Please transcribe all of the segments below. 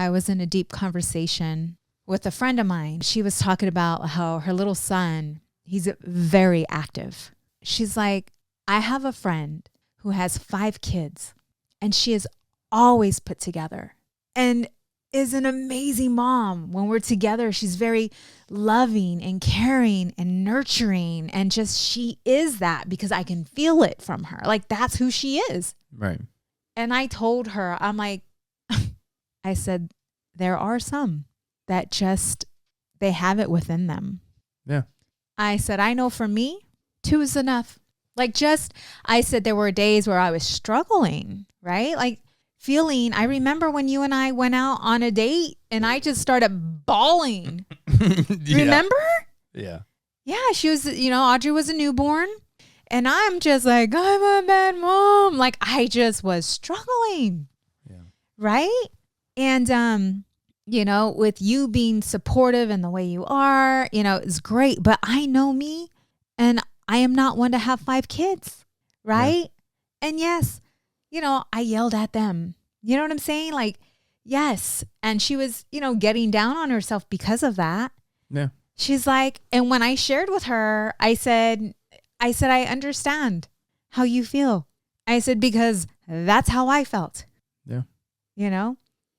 I was in a deep conversation with a friend of mine. She was talking about how her little son, he's very active. She's like, I have a friend who has 5 kids and she is always put together and is an amazing mom. When we're together, she's very loving and caring and nurturing. And just, she is that because I can feel it from her. Like, that's who she is. Right. And I told her, I'm like, I said, there are some that just, they have it within them. Yeah. I said, I know for me, 2 is enough. Like, just, I said, there were days where I was struggling, right? Like, feeling, I remember when you and I went out on a date and I just started bawling. Yeah. Remember? Yeah. Yeah, she was, Audrey was a newborn and I'm just like, I'm a bad mom. Like, I just was struggling. Yeah. Right? And, with you being supportive in the way you are, it's great. But I know me and I am not one to have 5 kids. Right? Yeah. And yes, I yelled at them. You know what I'm saying? Like, yes. And she was, getting down on herself because of that. Yeah. She's like, and when I shared with her, I said, I understand how you feel. I said, because that's how I felt. Yeah.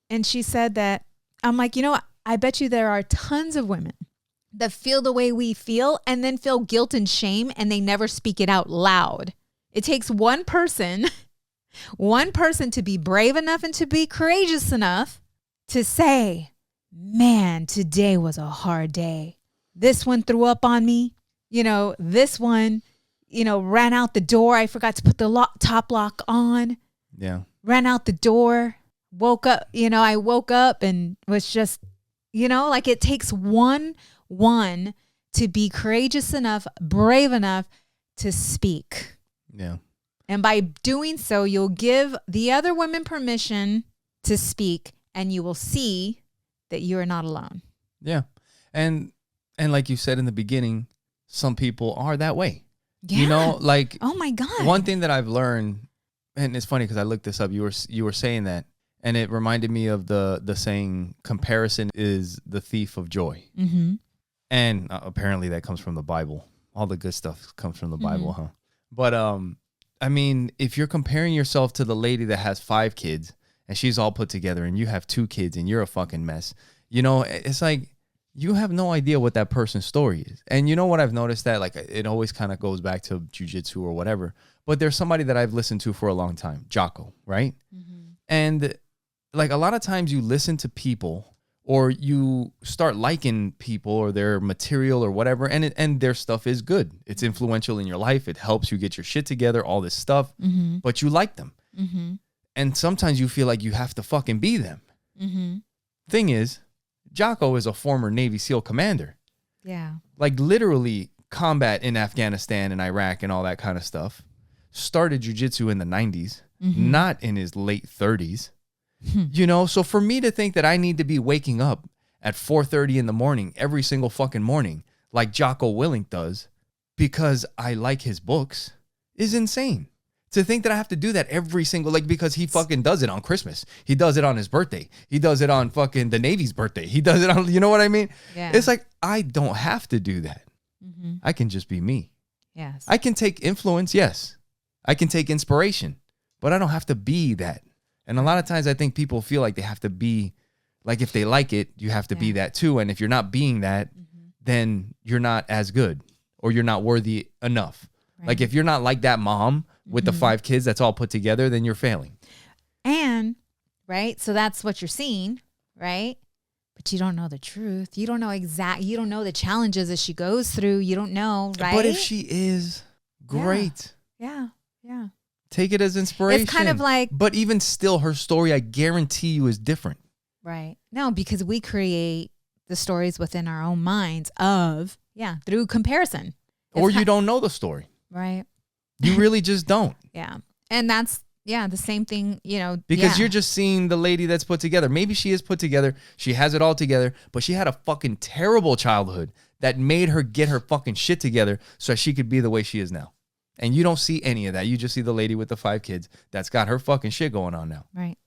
And she said that, I'm like, I bet you there are tons of women that feel the way we feel and then feel guilt and shame and they never speak it out loud. It takes one person to be brave enough and to be courageous enough to say, man, today was a hard day. This one threw up on me. This one, ran out the door. I forgot to put the top lock on. Yeah. Ran out the door, woke up, I woke up and was just, like it takes one to be courageous enough, brave enough to speak. Yeah. And by doing so, you'll give the other women permission to speak and you will see that you are not alone. Yeah. And like you said in the beginning, some people are that way. Yeah. Like, oh my God. One thing that I've learned, and it's funny because I looked this up, you were saying that, and it reminded me of the saying, comparison is the thief of joy. Mm-hmm. And apparently that comes from the Bible. All the good stuff comes from the Bible, huh? But, I mean, if you're comparing yourself to the lady that has 5 kids and she's all put together and you have 2 kids and you're a fucking mess, it's like you have no idea what that person's story is. And you know what I've noticed that like it always kind of goes back to jujitsu or whatever, but there's somebody that I've listened to for a long time, Jocko, right? Mm-hmm. And like a lot of times you listen to people or you start liking people or their material or whatever, and their stuff is good. It's influential in your life. It helps you get your shit together, all this stuff, but you like them. Mm-hmm. And sometimes you feel like you have to fucking be them. Mm-hmm. Thing is, Jocko is a former Navy SEAL commander. Yeah. Like literally combat in Afghanistan and Iraq and all that kind of stuff. Started jiu-jitsu in the 90s, not in his late 30s. So for me to think that I need to be waking up at 4:30 in the morning every single fucking morning like Jocko Willink does because I like his books is insane. To think that I have to do that every single, because he fucking does it on Christmas. He does it on his birthday. He does it on fucking the Navy's birthday. He does it on, you know what I mean? Yeah. It's like, I don't have to do that. Mm-hmm. I can just be me. Yes. I can take influence, yes. I can take inspiration, but I don't have to be that. And a lot of times I think people feel like they have to be, like if they like it, you have to be that too. And if you're not being that, then you're not as good or you're not worthy enough. Right. Like if you're not like that mom with the 5 kids that's all put together, then you're failing. And, right, so that's what you're seeing, right? But you don't know the truth. You don't know you don't know the challenges that she goes through. You don't know, right? But if she is, great. Yeah. Take it as inspiration. It's kind of like... But even still, her story, I guarantee you, is different. Right. No, because we create the stories within our own minds through comparison. Or you don't know the story. Right. You really just don't. Yeah. And that's, the same thing, Because you're just seeing the lady that's put together. Maybe she is put together. She has it all together, but she had a fucking terrible childhood that made her get her fucking shit together so she could be the way she is now. And you don't see any of that. You just see the lady with the 5 kids that's got her fucking shit going on now. Right.